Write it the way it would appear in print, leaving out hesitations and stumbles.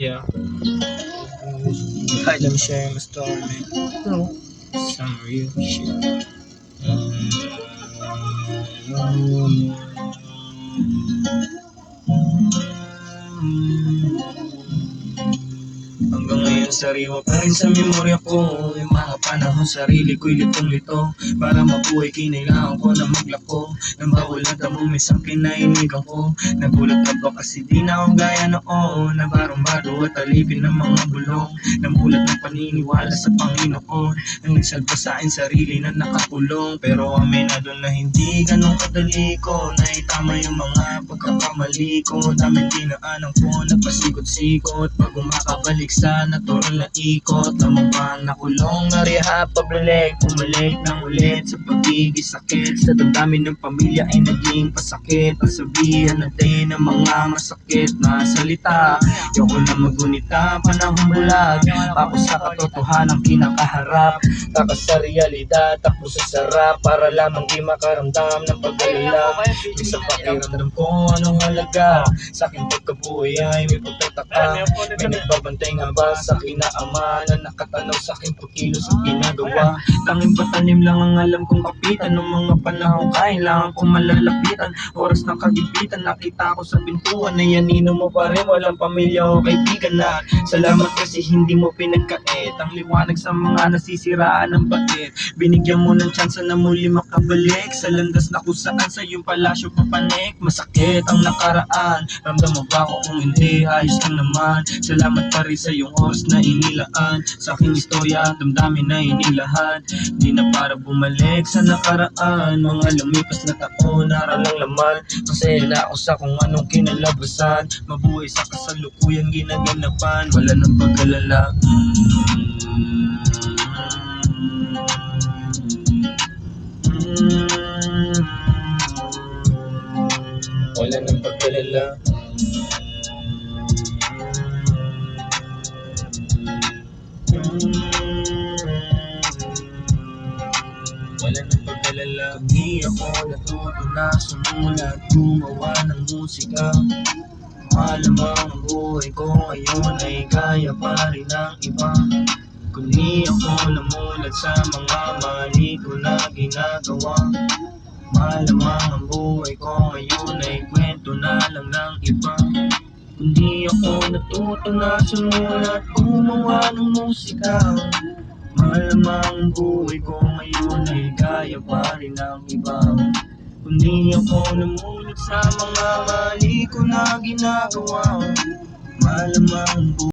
Yeah. Let me share my story, man. No. Some real shit. Hanggang ngayon sariwa pa rin sa memorya ko yung mga panahon sarili ko'y litong-lito. Para mabuhay kinailangan ko na maglako ng bawal na damong minsan kinainigan ko. Nagulat na ba kasi di na akong gaya noon, na barong-baro at alipin ng mga bulong. Namulat ng paniniwala sa Panginoon, nang nagsalba sa akin sarili na nakakulong. Pero aminado na hindi ganun kadali ko na itama yung mga pagkakamali ko. Daming dinaanan ko, nagpasikot-sikot bago makabalik sa natural na ikot. Lamang ba ang nakulong, na-rehab, pabalik, bumalik ng ulit sa pagiging sakit. Sa damdamin ng pamilya ay naging pasakit. Pasabihan natin ng mga masakit na salita. Yoko na magunita, panahong bulag, ako sa katotohanan kinakaharap. Taka sa realidad, takbo sa sarap, para lamang di makaramdam ng pag-alala. Sa pakiramdam ko anong halaga, sa aking pagkabuhay ay may pagtataka. May nagbabantay nga ba sa akin na ama, na nakatanaw sa aking pagkilos at ginagawa. Tanging patanim lang ang alam kong kapitan, ng mga panahon kailangan kong malalapitan. Oras ng kagipitan, nakita ko sa pintuan na yanino mo pa rin, walang pamilya o kaibigan na. Salamat kasi hindi mo pinagkait ang liwanag sa mga nasisiraan ng bait. Binigyan mo ng tsansa na muli makabalik sa landas na kung saan sa iyong palasyo papanik. Masakit ang nakaraan, ramdam mo ba ako? Kung hindi, ayos lang naman. Salamat pa rin sa iyong oras na inilaan sa aking istorya at damdamin na inilahan. Di na para bumalik sa nakaraan, mga lumipas na taon, aral lang laman. Masaya ako sa kung anong kinalabasan, mabuhay sa kasalukuyan ginaganapan. Wala nang pag-alala. Wala nang pag-alala. Wala nang pag-alala. Hindi ako natuto na sumulat, gumawa ng musika. Malamang ang buhay ko ngayon ay kaya pa rin ng iba. Kung di ako namulat sa mga mali ko na ginagawa, malamang ang buhay ko ngayon ay kwento na lang ng iba. Kung di ako natuto na sumulat, gumawa ng musika, malamang ang buhay ko ngayon ay kaya pa rin ng iba. Kung di ako namulat sa mga mali ko na ginagawa, malamang ang buhay